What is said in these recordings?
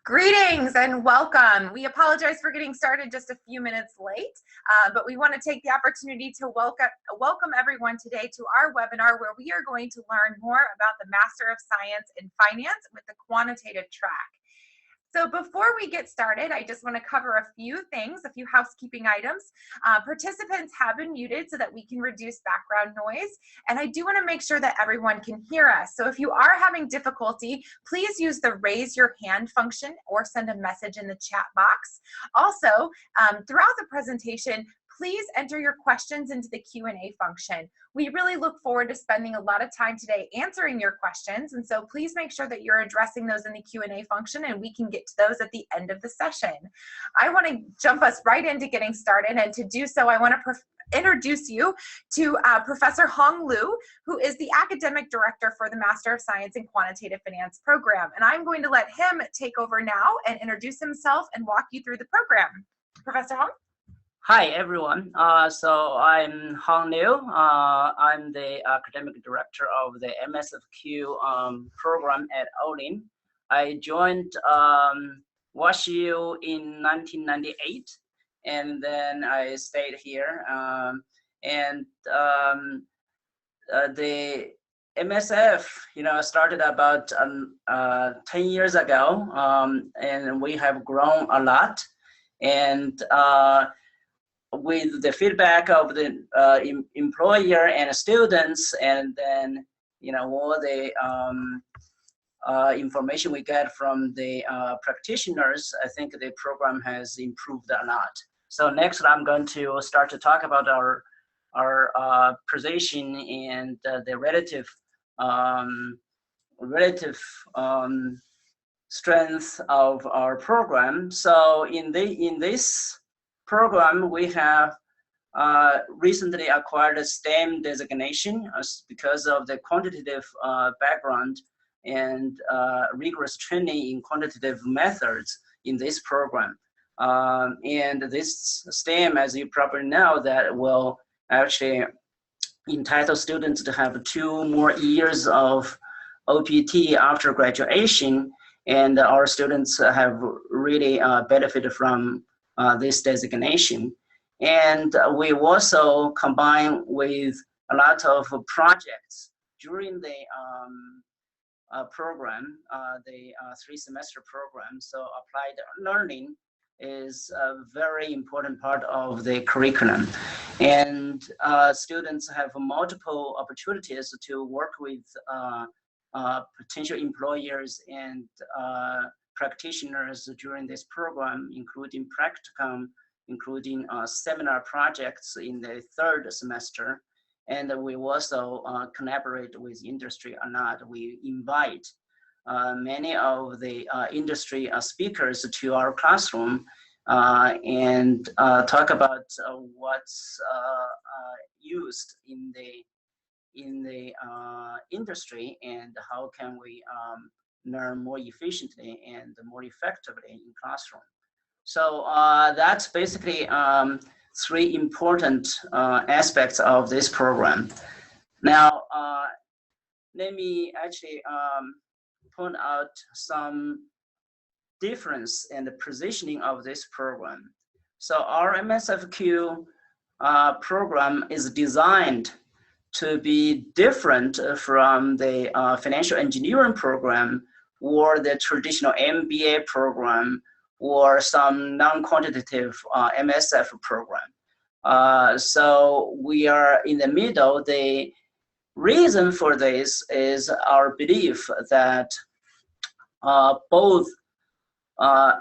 Greetings and welcome. We apologize for getting started just a few minutes late, but we want to take the opportunity to welcome everyone today to our webinar where we are going to learn more about the Master of Science in Finance with the quantitative track. So before we get started, I just want to cover a few things, a few housekeeping items. Participants have been muted so that we can reduce background noise. And I do want to make sure that everyone can hear us. So if you are having difficulty, please use the raise your hand function or send a message in the chat box. Also, throughout the presentation, please enter your questions into the Q&A function. We really look forward to spending a lot of time today answering your questions, and so please make sure that you're addressing those in the Q&A function and we can get to those at the end of the session. I want to jump us right into getting started, and to do so, I want to introduce you to Professor Hong Liu, who is the Academic Director for the Master of Science in Quantitative Finance program. And I'm going to let him take over now and introduce himself and walk you through the program. Professor Hong? Hi, everyone. So I'm Hong Liu. I'm the academic director of the MSFQ program at Olin. I joined WashU in 1998, and then I stayed here. The MSF, started about 10 years ago, and we have grown a lot. And with the feedback of the employer and students, and then all the information we get from the practitioners, I think the program has improved a lot. So next, I'm going to start to talk about our position and the relative strength of our program. So in this program, we have recently acquired a STEM designation because of the quantitative background and rigorous training in quantitative methods in this program. And this STEM, as you probably know, that will actually entitle students to have 2 more years of OPT after graduation, and our students have really benefited from this designation. And we also combine with a lot of projects during the program, the 3-semester program. So applied learning is a very important part of the curriculum. And students have multiple opportunities to work with potential employers and practitioners during this program, including practicum, including seminar projects in the 3rd semester. And we also collaborate with industry a lot. We invite many of the industry speakers to our classroom and talk about what's used in the industry and how can we learn more efficiently and more effectively in classroom. So that's basically 3 important aspects of this program. Now, let me actually point out some difference in the positioning of this program. So our MSFQ program is designed to be different from the financial engineering program or the traditional MBA program or some non-quantitative MSF program. So we are in the middle. The reason for this is our belief that both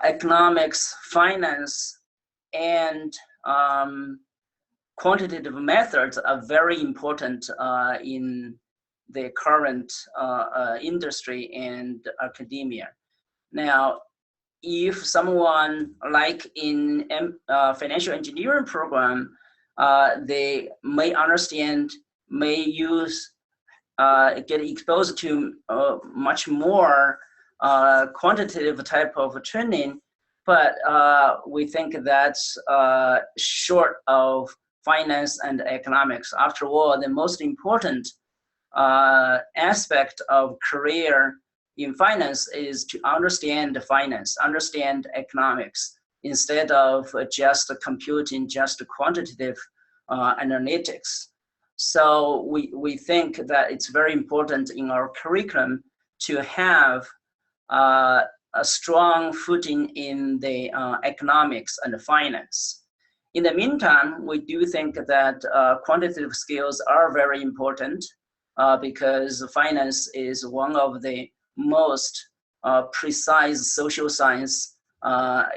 economics, finance, and quantitative methods are very important in the current industry and academia. Now, if someone like in financial engineering program, they may understand, may use, get exposed to much more quantitative type of training, but we think that's short of finance and economics. After all, the most important aspect of career in finance is to understand the finance, understand economics, instead of just computing, just quantitative analytics. So we think that it's very important in our curriculum to have a strong footing in the economics and finance. In the meantime, we do think that quantitative skills are very important because finance is one of the most precise social science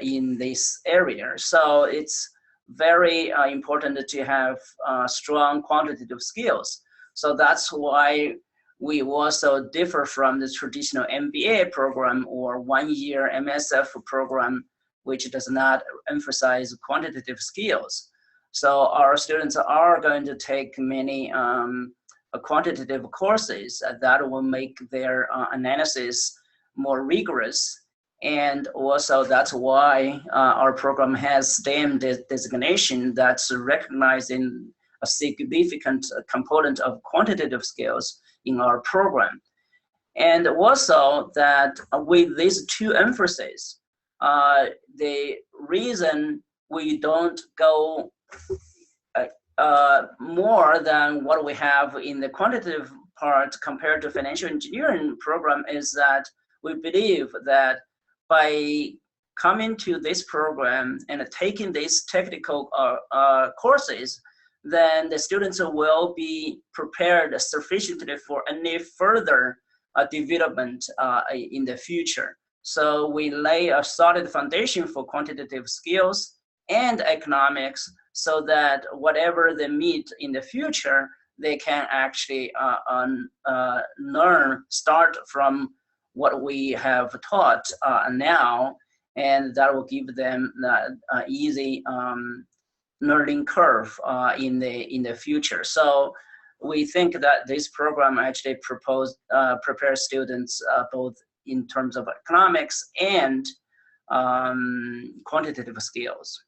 in this area. So it's very important to have strong quantitative skills. So that's why we also differ from the traditional MBA program or one-year MSF program, which does not emphasize quantitative skills. So our students are going to take many quantitative courses that will make their analysis more rigorous. And also that's why our program has STEM designation that's recognizing a significant component of quantitative skills in our program. And also that with these two emphases, the reason we don't go more than what we have in the quantitative part compared to financial engineering program is that we believe that by coming to this program and taking these technical courses, then the students will be prepared sufficiently for any further development in the future. So we lay a solid foundation for quantitative skills and economics so that whatever they meet in the future, they can actually learn, start from what we have taught now, and that will give them an easy learning curve in the future. So we think that this program actually prepares students both in terms of economics and quantitative skills.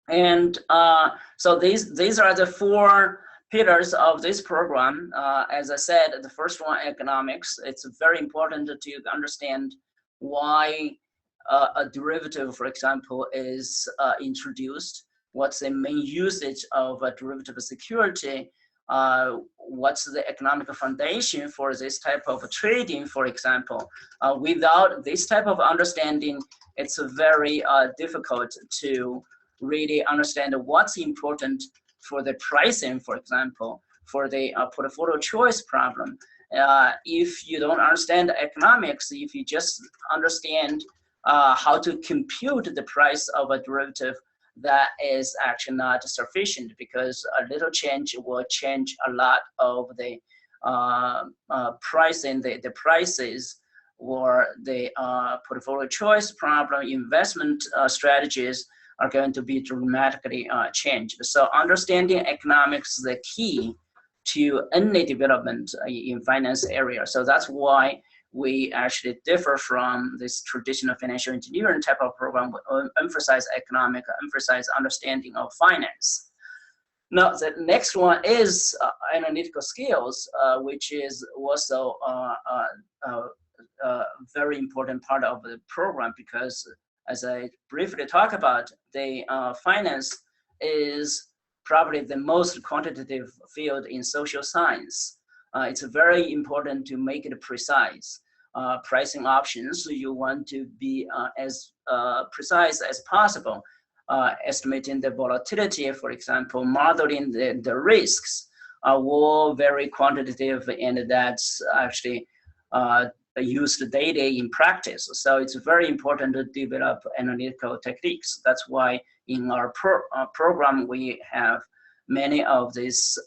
And so these are the four pillars of this program. As I said, the first one, economics. It's very important to understand why a derivative, for example, is introduced. What's the main usage of a derivative security? What's the economic foundation for this type of trading, for example? Without this type of understanding, it's very difficult to really understand what's important for the pricing, for example, for the portfolio choice problem. If you don't understand economics, if you just understand how to compute the price of a derivative, that is actually not sufficient, because a little change will change a lot of the pricing, the prices, or the portfolio choice problem, investment strategies are going to be dramatically changed. So understanding economics is the key to any development in finance area. So that's why we actually differ from this traditional financial engineering type of program, emphasize economic, emphasize understanding of finance. Now, the next one is analytical skills, which is also a very important part of the program, because as I briefly talk about, the finance is probably the most quantitative field in social science. It's very important to make it precise. Pricing options, you want to be as precise as possible. Estimating the volatility, for example, modeling the risks are all very quantitative, and that's actually used daily in practice. So it's very important to develop analytical techniques. That's why in our program, we have many of these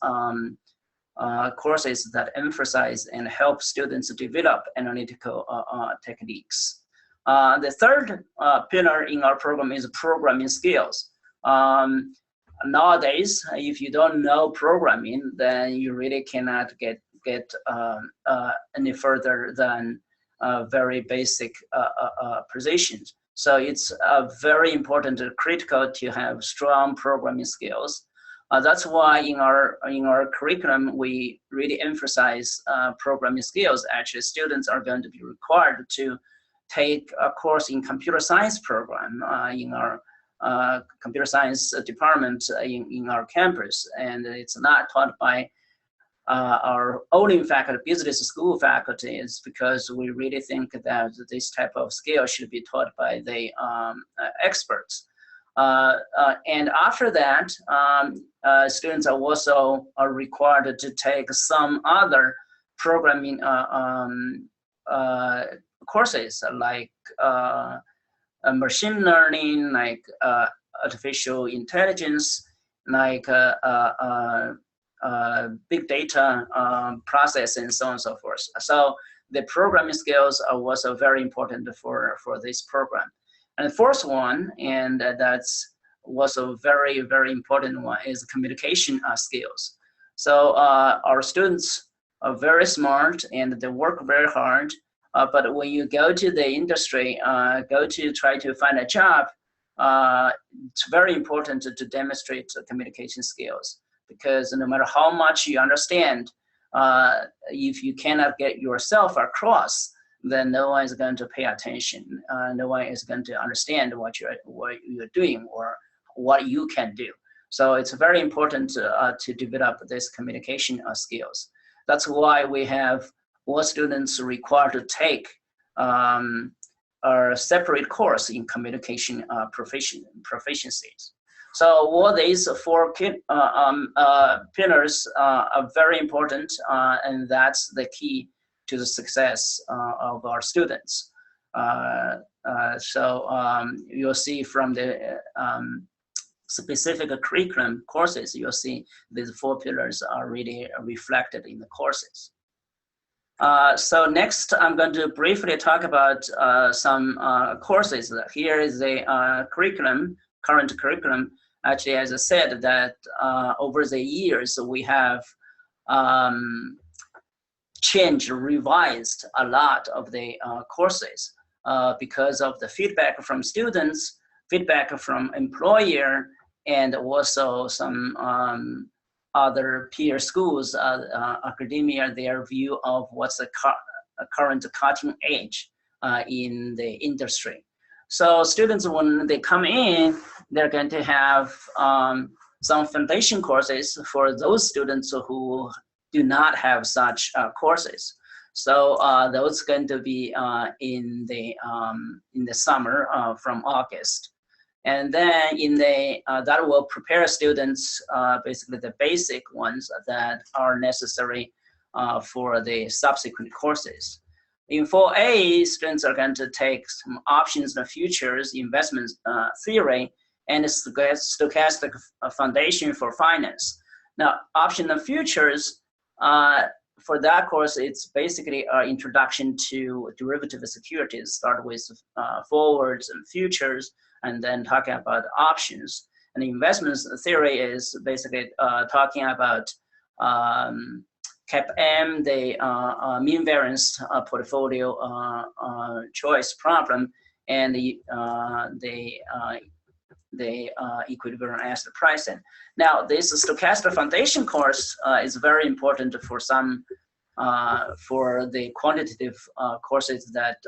courses that emphasize and help students develop analytical techniques. The third pillar in our program is programming skills. Nowadays, if you don't know programming, then you really cannot get any further than very basic positions. So it's very important, critical to have strong programming skills. That's why in our curriculum we really emphasize programming skills. Actually, students are going to be required to take a course in computer science program in our computer science department in our campus, and it's not taught by our own faculty, business school faculty, is because we really think that this type of skill should be taught by the experts. And after that, students are also required to take some other programming courses like machine learning, like artificial intelligence, like big data process, and so on and so forth. So the programming skills are also very important for this program. And the fourth one, and that's also very, very important one, is communication skills. So our students are very smart and they work very hard. But when you go to the industry, go to try to find a job, it's very important to demonstrate communication skills, because no matter how much you understand, if you cannot get yourself across, then no one is going to pay attention. No one is going to understand what you're doing or what you can do. So it's very important to develop this communication skills. That's why we have all students required to take a separate course in communication proficiencies. So all these four pillars are very important, and that's the key to the success of our students. So you'll see from the specific curriculum courses, you'll see these four pillars are really reflected in the courses. So next, I'm going to briefly talk about some courses. Here is the current curriculum. Actually, as I said, that over the years, we have changed, revised a lot of the courses because of the feedback from students, feedback from employer, and also some other peer schools, academia, their view of what's the current cutting edge in the industry. So students, when they come in, they're going to have some foundation courses for those students who do not have such courses. So those going to be in the summer from August. And then in the that will prepare students basically the basic ones that are necessary for the subsequent courses. In 4A, students are going to take some options and futures, investment theory, and stochastic foundation for finance. Now, option and futures, for that course, it's basically an introduction to derivative securities. Start with forwards and futures, and then talking about options. And investment theory is basically talking about CAPM, the mean variance portfolio choice problem, and the equilibrium asset pricing. Now, this stochastic foundation course is very important for some for the quantitative courses that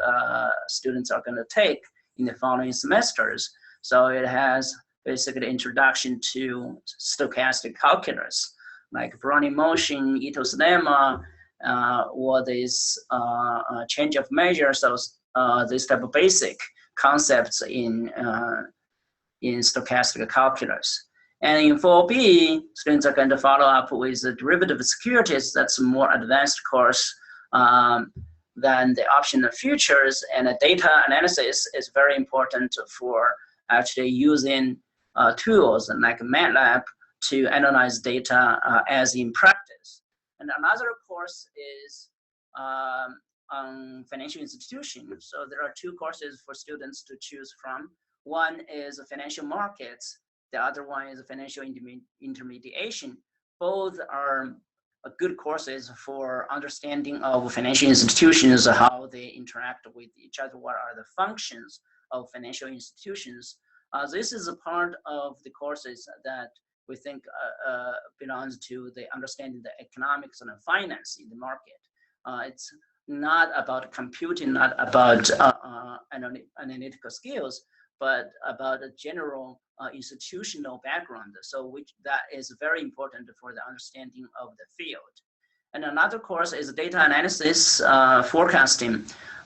students are going to take in the following semesters. So it has basically introduction to stochastic calculus, like Brownian motion, Ito's lemma, or this change of measures. So this type of basic concepts in stochastic calculus. And in 4B, students are going to follow up with the derivative securities. That's a more advanced course than the option of futures, and data analysis is very important for actually using tools like MATLAB to analyze data as in practice. And another course is on financial institutions. So there are two courses for students to choose from. One is financial markets. The other one is financial intermediation. Both are good courses for understanding of financial institutions, how they interact with each other, what are the functions of financial institutions. This is a part of the courses that we think belongs to the understanding the economics and finance in the market. It's not about computing, not about analytical skills, but about a general institutional background. So which that is very important for the understanding of the field. And another course is data analysis forecasting.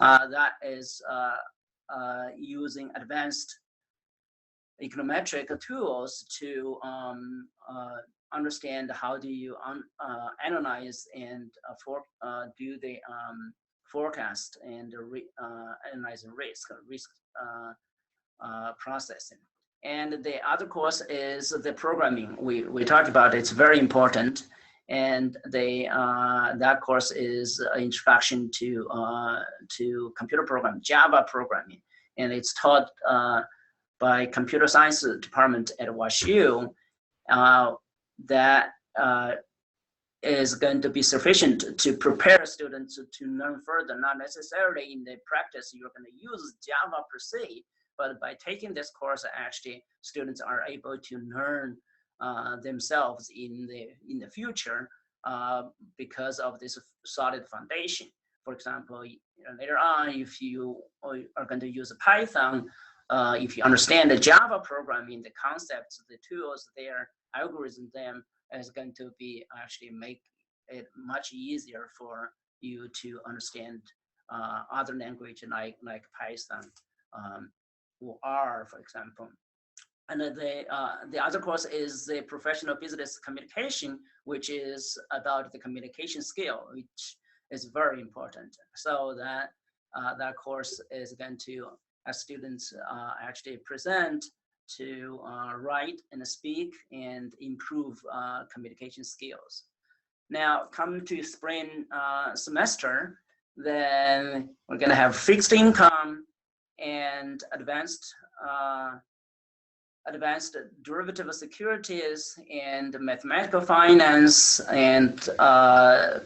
That is using advanced econometric tools to understand how do you analyze and do the forecast and analyze risk processing. And the other course is the programming. We talked about it's very important, and that course is introduction to computer programming, Java programming, and it's taught by computer science department at WashU. That is going to be sufficient to prepare students to learn further. Not necessarily in the practice you're going to use Java per se, but by taking this course, actually students are able to learn themselves in the future because of this solid foundation. For example, later on, if you are going to use Python, if you understand the Java programming, the concepts, the tools, their algorithm, them is going to be actually make it much easier for you to understand other language like Python or R, for example. And the other course is the professional business communication, which is about the communication skill, which is very important. So that course is going to as students actually present to write and speak and improve communication skills. Now, come to spring semester, then we're going to have fixed income and advanced derivative securities and mathematical finance and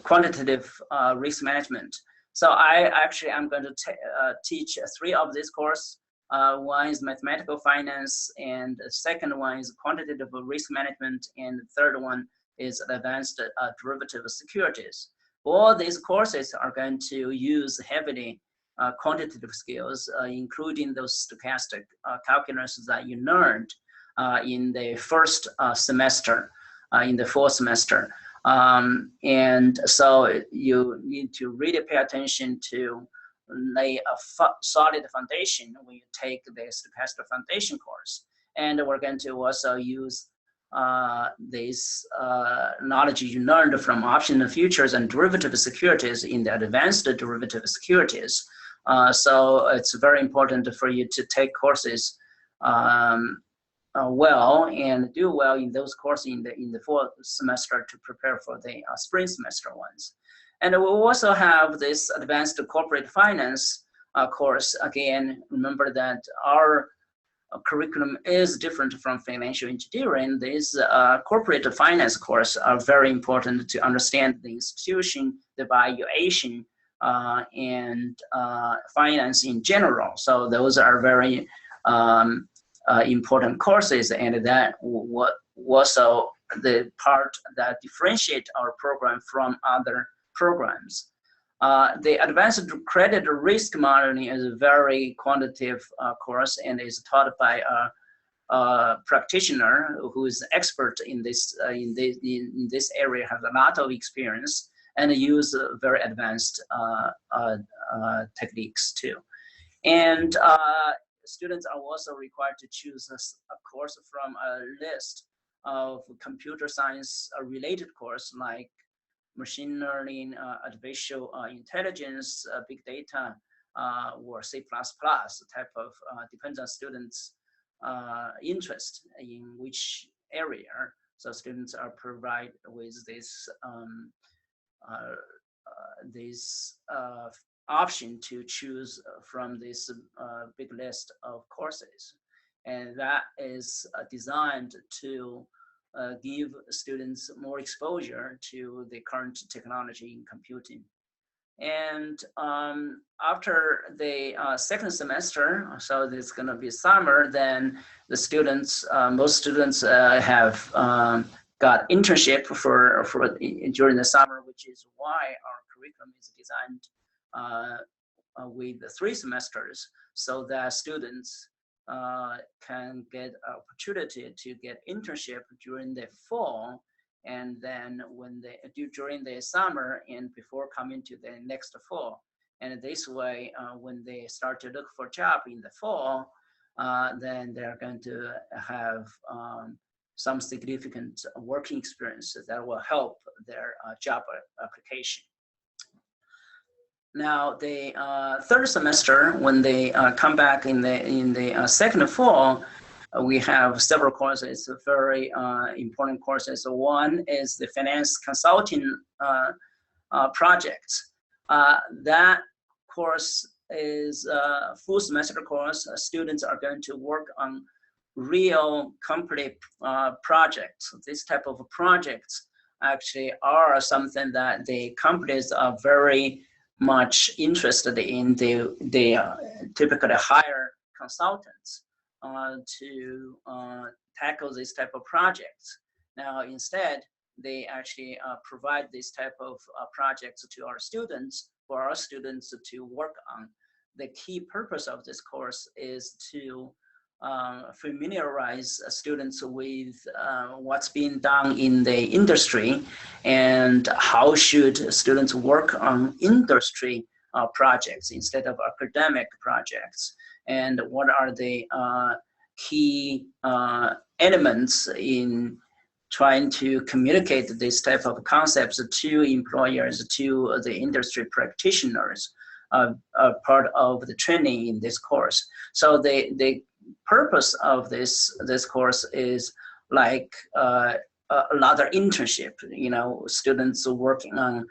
quantitative risk management. So I'm going to teach 3 of these courses. One is mathematical finance, and the second one is quantitative risk management, and the third one is advanced derivative securities. All these courses are going to use heavily quantitative skills, including those stochastic calculus that you learned in the first semester, in the fall semester. And so you need to really pay attention to lay a solid foundation when you take the stochastic foundation course. And we're going to also use this knowledge you learned from option futures and derivative securities in the advanced derivative securities. So it's very important for you to take courses well and do well in those courses in the fall semester to prepare for the spring semester ones. And we also have this advanced corporate finance course. Again, remember that our curriculum is different from financial engineering. These corporate finance course are very important to understand the institution, the valuation, and finance in general. So those are very important courses, and that was also the part that differentiate our program from other programs. The advanced credit risk modeling is a very quantitative course and is taught by a practitioner who is expert in this area, has a lot of experience, and use very advanced techniques too. And students are also required to choose a course from a list of computer science related course like machine learning, artificial intelligence, big data, or C++ type of, depends on students' interest in which area. So students are provided with this option to choose from this big list of courses. And that is designed to give students more exposure to the current technology in computing. And after the second semester, so it's going to be summer, then the students, most students have got internship for during the summer, which is why our curriculum is designed with the 3 semesters, so that students can get opportunity to get internship during the fall, and then when they do during the summer and before coming to the next fall. And this way, when they start to look for a job in the fall, then they're going to have some significant working experience that will help their job application. Now, the third semester, when they come back in the second fall, we have several courses, very important courses. One is the finance consulting project. That course is a full semester course. Students are going to work on real company projects. This type of projects actually are something that the companies are very much interested in. They typically hire consultants to tackle this type of projects. Now, instead, they actually provide this type of projects to our students, for our students to work on. The key purpose of this course is to familiarize students with what's being done in the industry, and how should students work on industry projects instead of academic projects, and what are the key elements in trying to communicate this type of concepts to employers, to the industry practitioners, part of the training in this course. So the purpose of this course is like another internship, students working on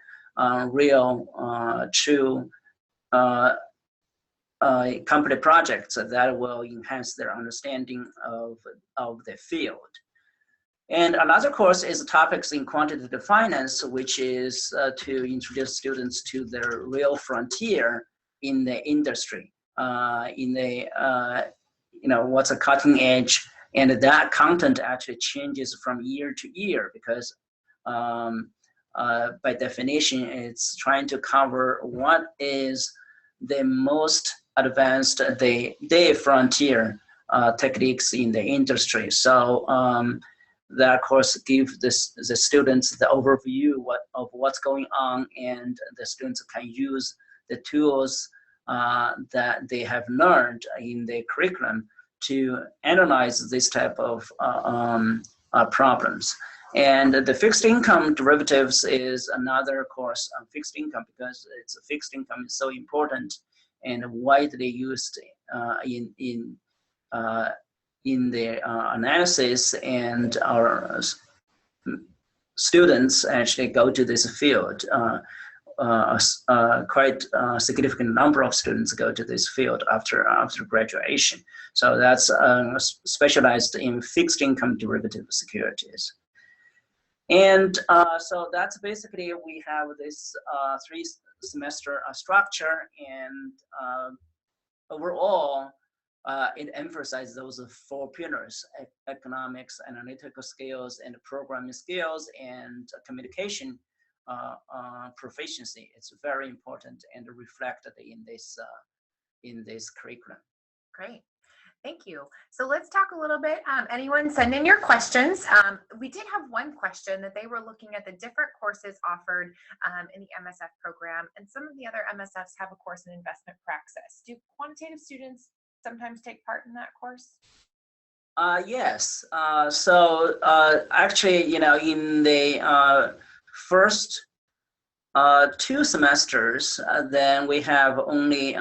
real, true company projects that will enhance their understanding of the field. And another course is topics in quantitative finance, which is to introduce students to the real frontier in the industry, in the what's a cutting edge, and that content actually changes from year to year, because by definition, it's trying to cover what is the most advanced, the frontier techniques in the industry. So that course gives the students the overview of what's going on, and the students can use the tools that they have learned in the curriculum to analyze this type of problems. And the fixed income derivatives is another course on fixed income, because fixed income is so important and widely used in the analysis, and our students actually go to this field. Quite a significant number of students go to this field after graduation. So that's specialized in fixed income derivative securities. And so that's basically, we have this 3-semester structure, and overall, it emphasizes those 4 pillars: economics, analytical skills, and programming skills, and communication proficiency. It's very important and reflected in this curriculum. Great. Thank you. So let's talk a little bit. Anyone send in your questions. We did have one question that they were looking at the different courses offered in the MSF program, and some of the other MSFs have a course in investment praxis. Do quantitative students sometimes take part in that course? Yes. So actually, in the first 2 semesters, then we have only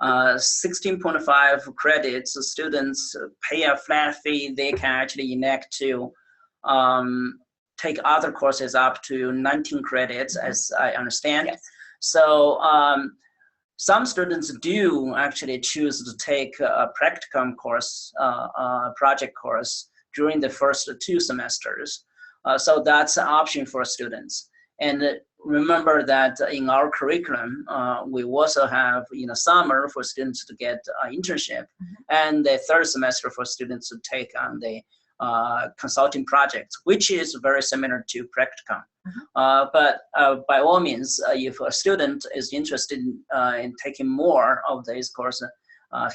16.5 credits. So students pay a flat fee. They can actually elect to take other courses up to 19 credits, as I understand. Yes. So some students do actually choose to take a practicum course, project course, during the first 2 semesters. So that's an option for students. And remember that in our curriculum, we also have in the summer for students to get internship, and the third semester for students to take on the consulting projects, which is very similar to practicum. But by all means, if a student is interested in taking more of these courses,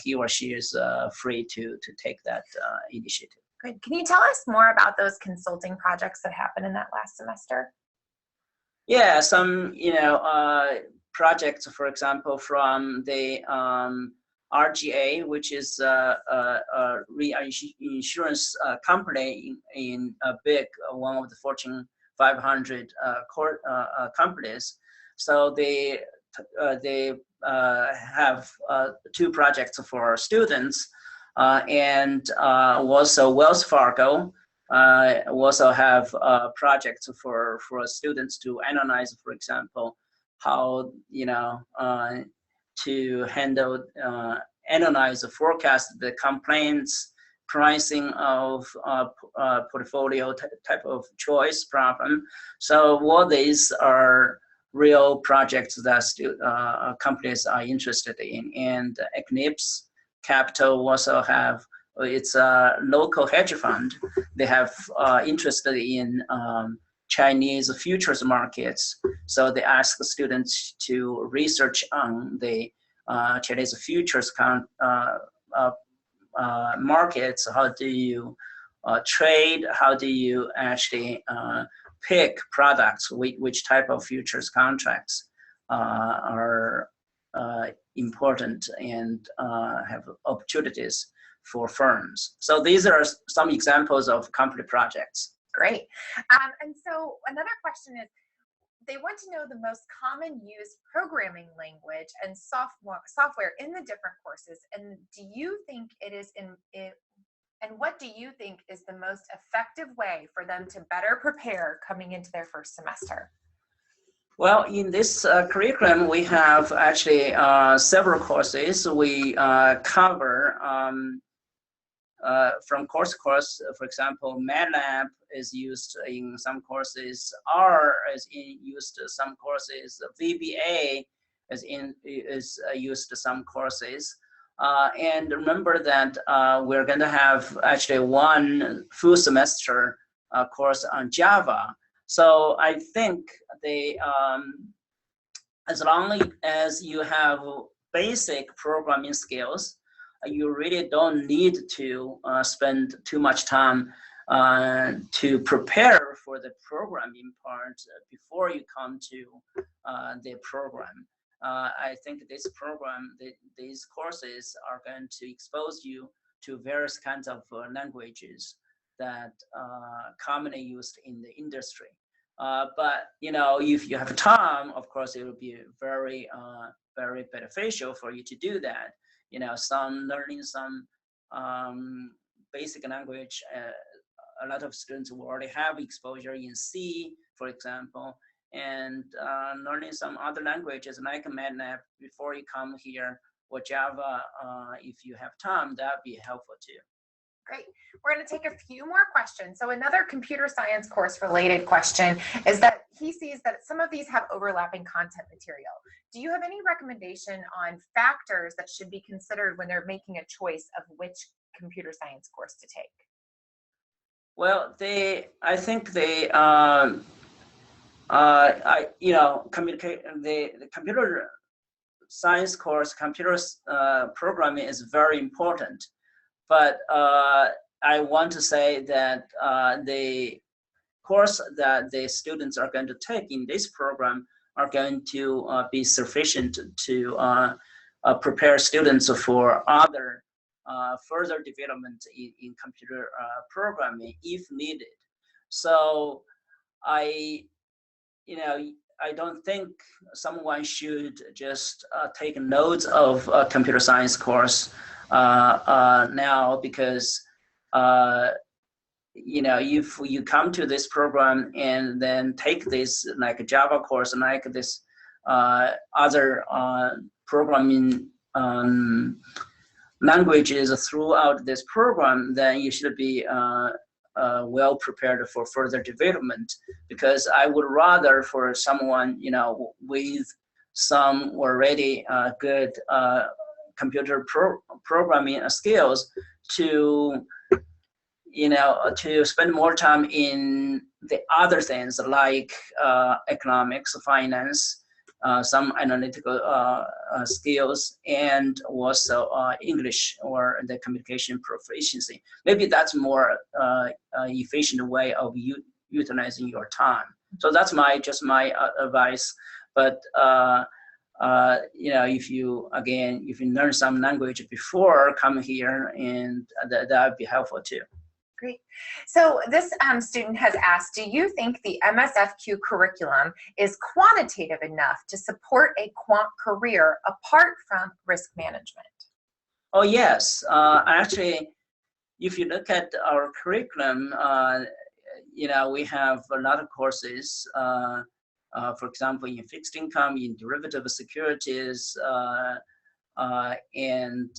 he or she is free to take that initiative. Great. Can you tell us more about those consulting projects that happened in that last semester? Yeah, some projects, for example, from the RGA, which is a reinsurance company in a big one of the Fortune 500 companies. So they have two projects for students, and also Wells Fargo also have projects for students to analyze, for example, how to handle, analyze, forecast the complaints, pricing of portfolio type of choice problem. So all these are real projects that companies are interested in. And Eclipse Capital also have, it's a local hedge fund. They have interested in Chinese futures markets. So they ask the students to research on the Chinese futures markets. How do you trade? How do you actually pick products? Which type of futures contracts are important and have opportunities for firms. So these are some examples of company projects. Great. And so another question is, they want to know the most common used programming language and software in the different courses. And do you think and what do you think is the most effective way for them to better prepare coming into their first semester? Well, in this curriculum, we have actually several courses. We cover from course to course. For example, MATLAB is used in some courses. R is used in some courses. VBA is used in some courses. And remember that we're going to have actually one full semester course on Java. So I think as long as you have basic programming skills, you really don't need to spend too much time to prepare for the programming part before you come to the program. I think this program, these courses are going to expose you to various kinds of languages that commonly used in the industry. But if you have time, of course, it will be very, very beneficial for you to do that. Learning some basic language. A lot of students will already have exposure in C, for example, and learning some other languages like MATLAB before you come here, or Java, if you have time, that'd be helpful too. Great. We're going to take a few more questions. So another computer science course related question is that he sees that some of these have overlapping content material. Do you have any recommendation on factors that should be considered when they're making a choice of which computer science course to take? Well, I think the computer science course, computer programming is very important. But I want to say that the course that the students are going to take in this program are going to be sufficient to prepare students for other further development in computer programming if needed. So I don't think someone should just take notes of a computer science course now, because if you come to this program and then take this like a Java course, like this other programming languages throughout this program, then you should be well prepared for further development, because I would rather for someone, you know, with some already good computer programming skills to, you know, to spend more time in the other things like economics, finance, some analytical skills, and also English or the communication proficiency. Maybe that's more efficient way of utilizing your time. So that's just my advice. But you know, if you learn some language before coming here, and that would be helpful too. Great. So this student has asked, do you think the MSFQ curriculum is quantitative enough to support a quant career apart from risk management? Oh, yes. Actually, if you look at our curriculum, you know, we have a lot of courses, for example, in fixed income, in derivative securities, and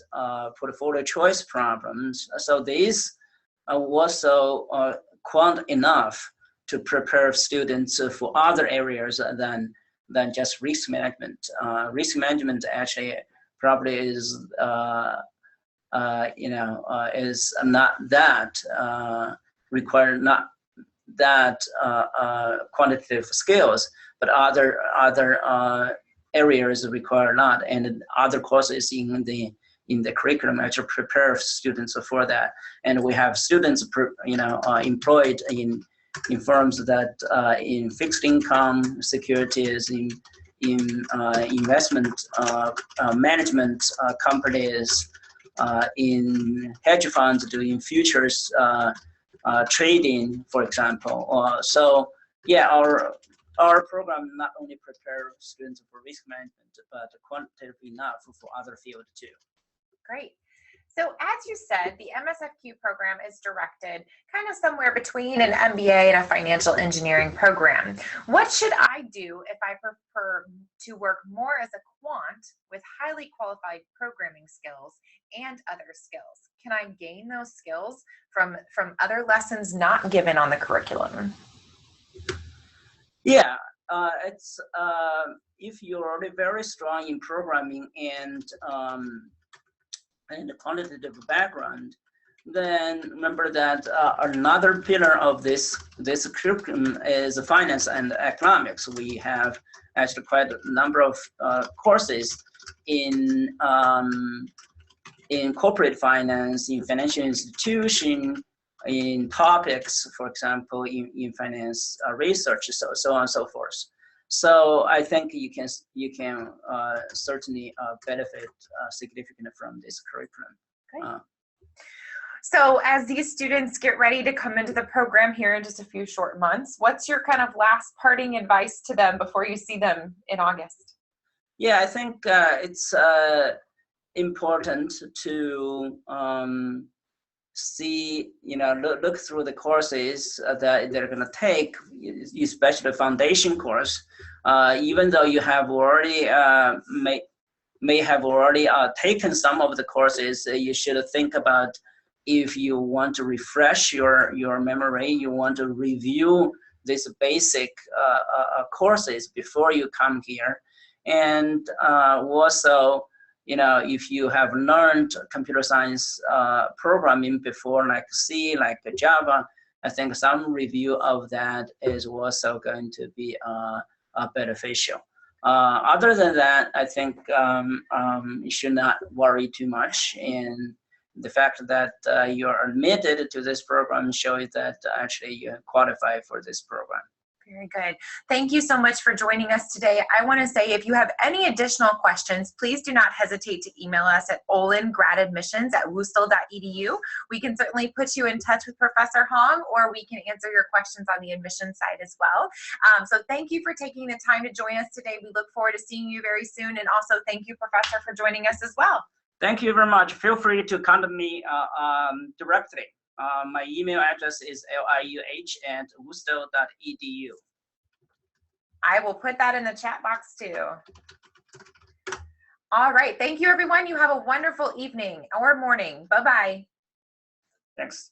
portfolio choice problems. So these also quant enough to prepare students for other areas than just risk management. Risk management actually probably is you know, is not that not that quantitative skills, but other areas require not, and other courses in the curriculum actually prepare students for that. And we have students, you know, employed in firms that in fixed income securities, in investment management companies, in hedge funds doing futures trading, for example. So yeah, our program not only prepare students for risk management, but quantitative enough for other fields too. Great. So as you said, the MSFQ program is directed kind of somewhere between an MBA and a financial engineering program. What should I do if I prefer to work more as a quant with highly qualified programming skills and other skills? Can I gain those skills from other lessons not given on the curriculum? Yeah, it's if you're already very strong in programming and the quantitative background, then remember that another pillar of this curriculum is finance and economics. We have actually quite a number of courses in corporate finance, in financial institution, in topics, for example, in finance research, so on and so forth. So I think you can certainly benefit significantly from this curriculum. Great. So as these students get ready to come into the program here in just a few short months, what's your kind of last parting advice to them before you see them in August? Yeah, I think it's important to see, you know, look through the courses that they're going to take, especially the foundation course. Even though you have already may have already taken some of the courses, you should think about if you want to refresh your memory, you want to review these basic courses before you come here. And also, you know, if you have learned computer science programming before, like C, like Java, I think some review of that is also going to be beneficial. Other than that, I think you should not worry too much. And the fact that you're admitted to this program shows that actually you qualify for this program. Very good. Thank you so much for joining us today. I want to say if you have any additional questions, please do not hesitate to email us at olingradadmissions@wustl.edu. We can certainly put you in touch with Professor Hong, or we can answer your questions on the admissions side as well. So thank you for taking the time to join us today. We look forward to seeing you very soon. And also thank you, Professor, for joining us as well. Thank you very much. Feel free to contact me directly. My email address is liuh@wustl.edu. I will put that in the chat box too. All right. Thank you, everyone. You have a wonderful evening or morning. Bye-bye. Thanks.